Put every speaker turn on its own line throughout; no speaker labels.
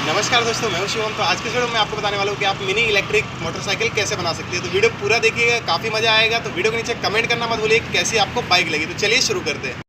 नमस्कार दोस्तों, मैं हूं शिवम। तो आज के वीडियो में आपको बताने वाला हूं कि आप मिनी इलेक्ट्रिक मोटरसाइकिल कैसे बना सकते हैं। तो वीडियो पूरा देखिएगा, काफ़ी मजा आएगा। तो वीडियो के नीचे कमेंट करना मत भूलिए कैसी आपको बाइक लगी। तो चलिए शुरू करते हैं।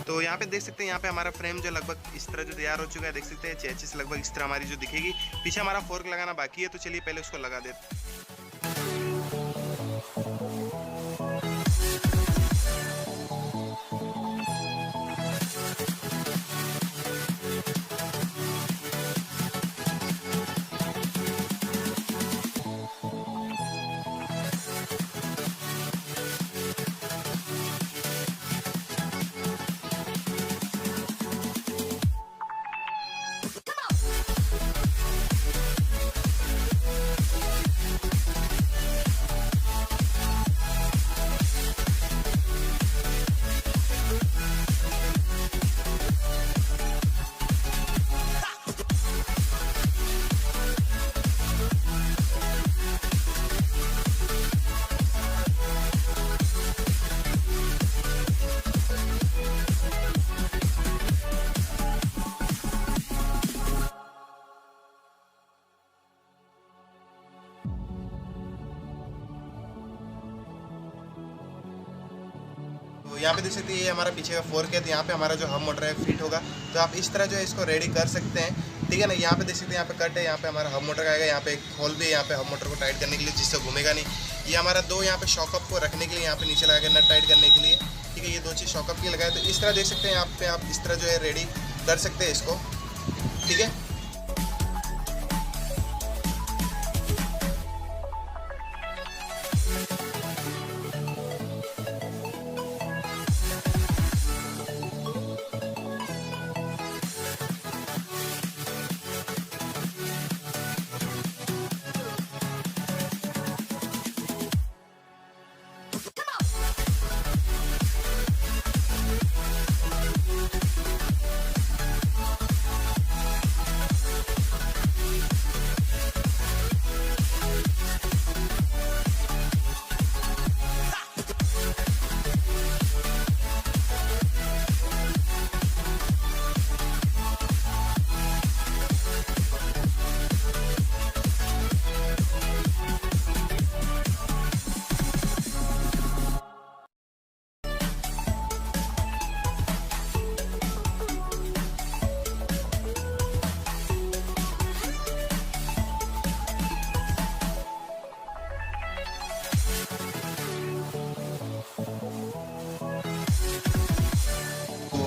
तो यहाँ पे देख सकते हैं, यहाँ पे हमारा फ्रेम जो लगभग इस तरह जो तैयार हो चुका है, देख सकते हैं चेसिस लगभग इस तरह हमारी जो दिखेगी। पीछे हमारा फोर्क लगाना बाकी है, तो चलिए पहले उसको लगा देते हैं। यहाँ पे देख सकते हैं, ये हमारा पीछे का फोर्क है। तो यहाँ पे हमारा जो हब मोटर है फिट होगा। तो आप इस तरह जो है इसको रेडी कर सकते हैं, ठीक है ना। यहाँ पे देख सकते हैं, यहाँ पे कट है, यहाँ पे हमारा हब मोटर का आएगा। यहाँ पे एक होल भी है यहाँ पे हब मोटर को टाइट करने के लिए, जिससे घूमेगा नहीं। ये हमारा दो यहाँ पे शॉकअप को रखने के लिए यहाँ पे नीचे लगा के नट टाइट करने के लिए, ठीक है। ये दो चीज़ शॉकअप की लगाए। तो इस तरह देख सकते हैं, यहाँ पे आप इस तरह जो है रेडी कर सकते हैं इसको, ठीक है।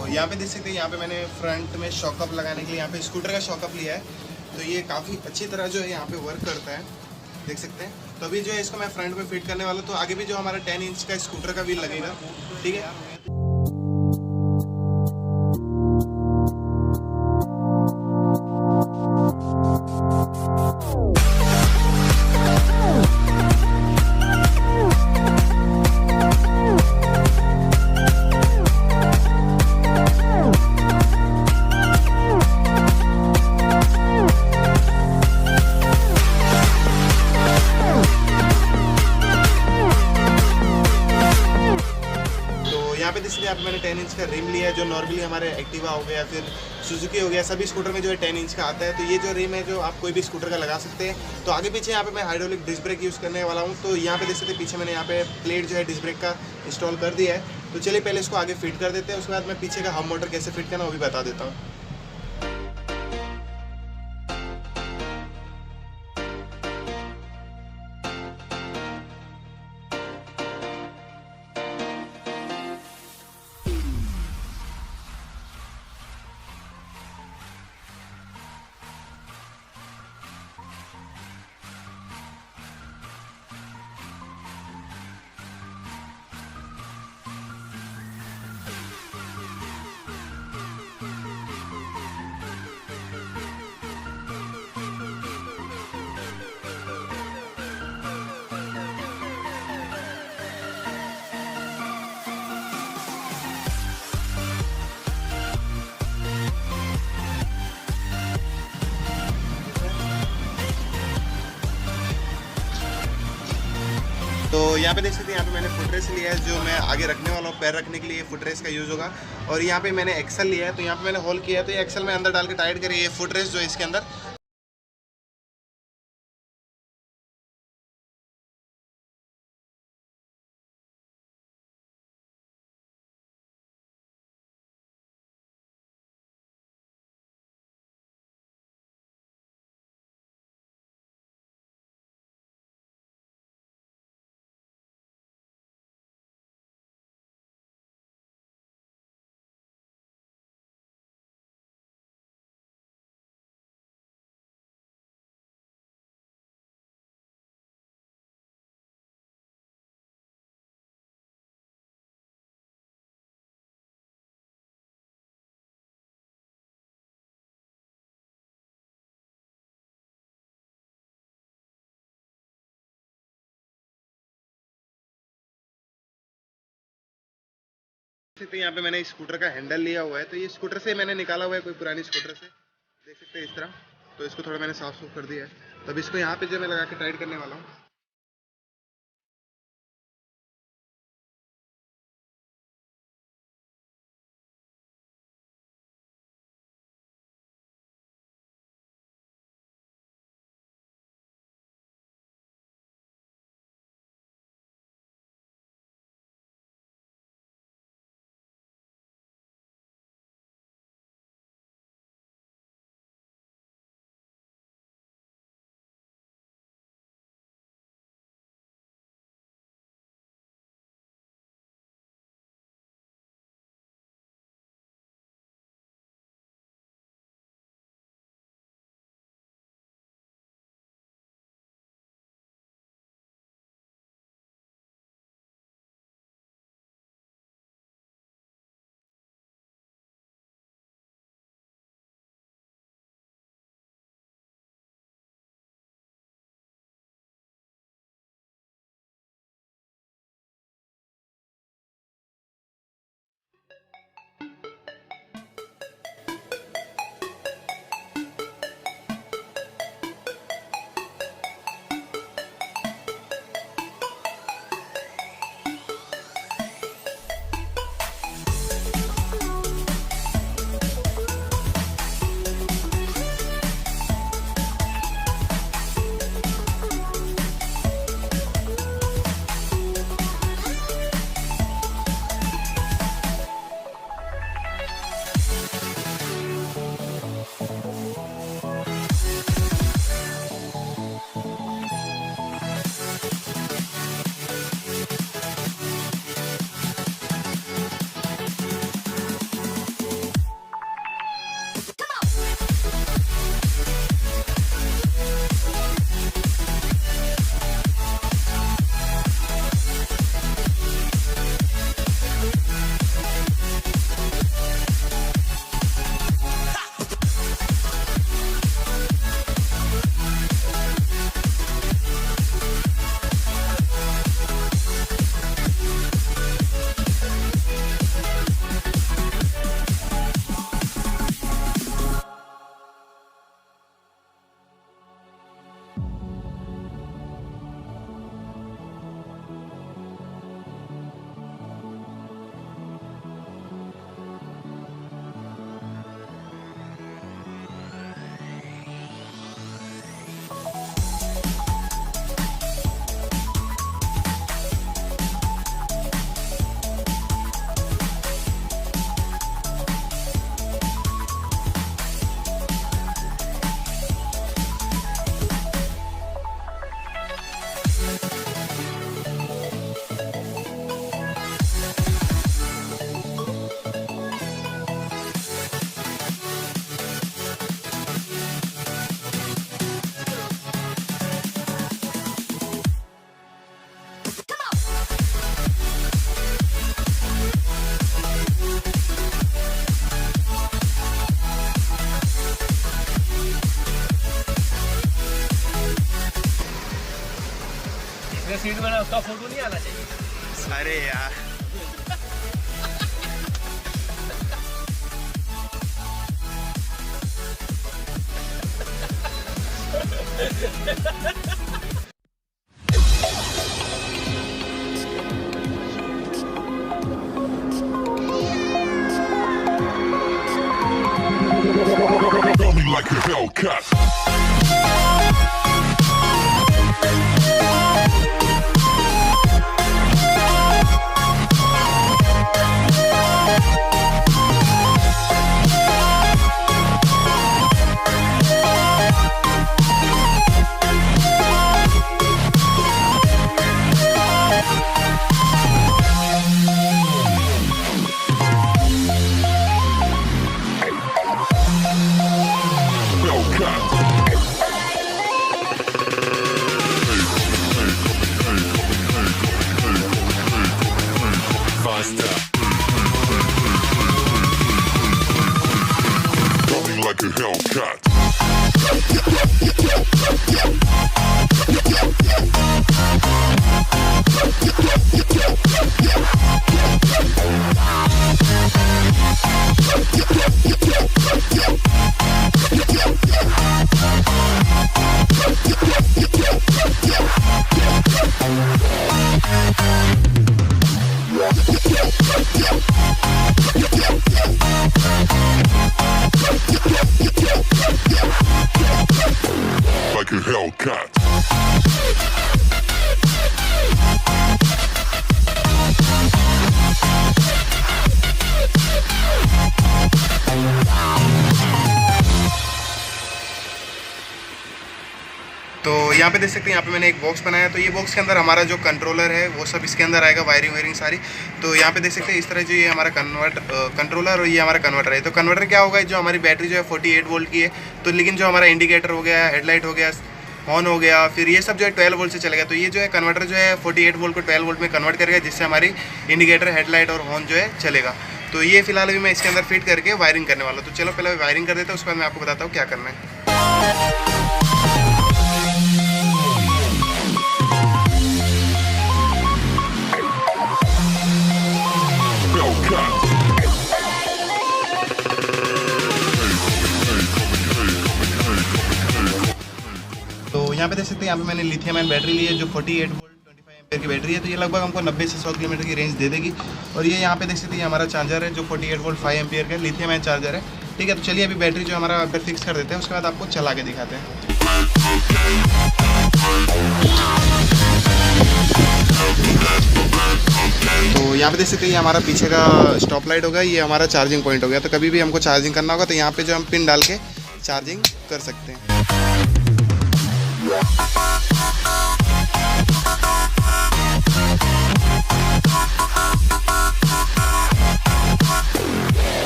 यहाँ पे देख सकते हैं, यहाँ पे मैंने फ्रंट में शॉकअप लगाने के लिए यहाँ पे स्कूटर का शॉकअप लिया है। तो ये काफ़ी अच्छी तरह जो है यहाँ पे वर्क करता है, देख सकते हैं। तो अभी जो है इसको मैं फ्रंट में फिट करने वाला हूँ। तो आगे भी जो हमारा 10 इंच का स्कूटर का व्हील लगेगा, ठीक है। देख सकते हैं यहाँ पे मैंने 10 इंच का रिम लिया है, जो नॉर्मली हमारे एक्टिवा हो गया, फिर सुजुकी हो गया, सभी स्कूटर में जो है 10 इंच का आता है। तो ये जो रिम है जो आप कोई भी स्कूटर का लगा सकते हैं। तो आगे पीछे यहाँ पे मैं हाइड्रोलिक डिस्क ब्रेक यूज़ करने वाला हूँ। तो यहाँ पे देख सकते हैं पीछे मैंने यहाँ पे प्लेट जो है डिस्क ब्रेक का इंस्टॉल कर दिया है। तो चलिए पहले इसको आगे फिट कर देते हैं, उसके बाद मैं पीछे का हब मोटर कैसे फिट करना वो भी बता देता हूँ। तो यहाँ पे देख सकते हैं यहाँ पे मैंने फुटरेस लिया है, जो मैं आगे रखने वाला हूँ, पैर रखने के लिए फुटरेस का यूज़ होगा। और यहाँ पे मैंने एक्सल लिया है, तो यहाँ पे मैंने होल किया है, तो ये एक्सल में अंदर डाल के टाइट करिए, ये फुटरेस जो है इसके अंदर देख सकते हैं यहाँ पे मैंने स्कूटर का हैंडल लिया हुआ है। तो ये स्कूटर से मैंने निकाला हुआ है, कोई पुरानी स्कूटर से, देख सकते हैं इस तरह। तो इसको थोड़ा मैंने साफ सुफ कर दिया है। तब इसको यहाँ पे जो मैं लगा के टाइट करने वाला हूँ।
सीट में उसका फोटो नहीं आना चाहिए।
अरे यार
Like a Hellcat. Like a Hellcat. Like a Hellcat.
तो यहाँ पे देख सकते हैं, यहाँ पे मैंने एक बॉक्स बनाया। तो ये बॉक्स के अंदर हमारा जो कंट्रोलर है वो सब इसके अंदर आएगा, वायरिंग सारी। तो यहाँ पे देख सकते हैं इस तरह जो ये हमारा कंट्रोलर और ये हमारा कन्वर्टर है। तो कन्वर्टर क्या होगा, जो हमारी बैटरी जो है 48 वोल्ट की है, तो लेकिन जो हमारा इंडिकेटर हो गया, हेडलाइट हो गया, ऑन हो गया, फिर ये सब जो है 12 वोल्ट से चलेगा। तो ये जो है कन्वर्टर जो है 48 वोल्ट को 12 वोल्ट में कन्वर्ट करेगा, जिससे हमारी इंडिकेटर, हेडलाइट और हॉर्न जो है चलेगा। तो ये फिलहाल अभी मैं इसके अंदर फिट करके वायरिंग करने वाला हूँ। तो चलो पहले वायरिंग कर देते हैं, उसके बाद मैं आपको बताता हूँ क्या करना है। तो यहाँ पे देख सकते हैं, यहाँ पे मैंने लिथियम आयन बैटरी ली है जो 48 वोल्ट 25 एम्पीयर की बैटरी है। तो ये लगभग हमको 90 से 100 किलोमीटर की रेंज दे देगी। और ये यहाँ पे देख सकते हैं हमारा चार्जर है जो 48 वोल्ट 5 एम्पीयर का लिथियम आयन चार्जर है। ठीक है, तो चलिए अभी बैटरी जो हमारा अंदर फिक्स कर देते हैं, उसके बाद आपको चला के दिखाते हैं। तो यहाँ पे देख सकते हैं, ये हमारा पीछे का स्टॉप लाइट होगा, ये हमारा चार्जिंग पॉइंट हो गया। तो कभी भी हमको चार्जिंग करना होगा तो यहाँ पे जो हम पिन डाल के चार्जिंग कर सकते हैं।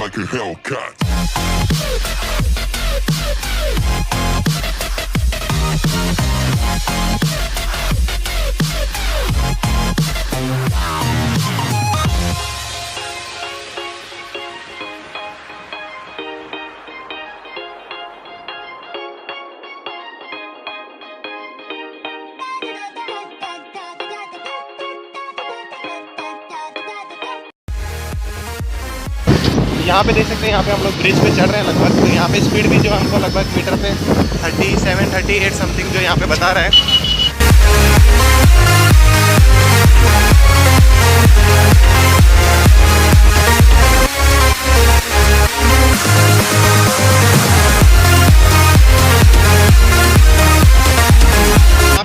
Like a Hellcat.
यहाँ पे देख सकते हैं, यहाँ पे हम लोग ब्रिज पे चढ़ रहे हैं लगभग। तो यहाँ पे स्पीड भी जो हमको लगभग मीटर पे 37, 38 समथिंग जो यहाँ पे बता रहा है।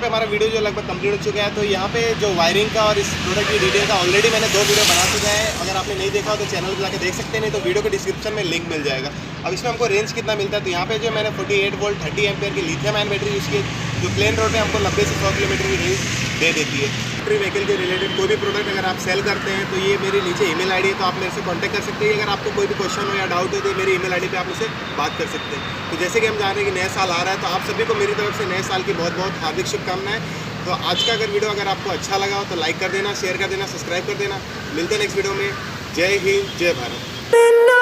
हमारा वीडियो जो लगभग कंप्लीट हो चुका है। तो यहाँ पे जो वायरिंग का और इस प्रोडक्ट की डिटेल का ऑलरेडी मैंने 2 वीडियो बना चुका है। अगर आपने नहीं देखा हो तो चैनल पे जाके देख सकते हैं, नहीं तो वीडियो के डिस्क्रिप्शन में लिंक मिल जाएगा। अब इसमें हमको रेंज कितना मिलता है, तो यहाँ पे जो मैंने 48 वोल्ट 30 एम्पीयर की लिथियम आयन बैटरी यूज़ की, जो प्लेन रोड में हमको 90 से 100 किलोमीटर की रेंज दे देती है। इलेक्ट्रिक व्हीकल के रिलेटेड कोई भी प्रोडक्ट अगर आप सेल करते हैं तो ये मेरे नीचे ईमेल आईडी है, तो आप मेरे से कांटेक्ट कर सकते हैं। अगर आपको कोई भी क्वेश्चन हो या डाउट हो तो मेरी ईमेल आईडी पे आप मुझसे बात कर सकते हैं। तो जैसे कि हम जान रहे हैं कि नया साल आ रहा है, तो आप सभी को मेरी तरफ से नए साल की बहुत बहुत हार्दिक शुभकामनाएं। तो आज का अगर वीडियो अगर आपको अच्छा लगा हो तो लाइक कर देना, शेयर कर देना, सब्सक्राइब कर देना। मिलते हैं नेक्स्ट वीडियो में। जय हिंद, जय भारत।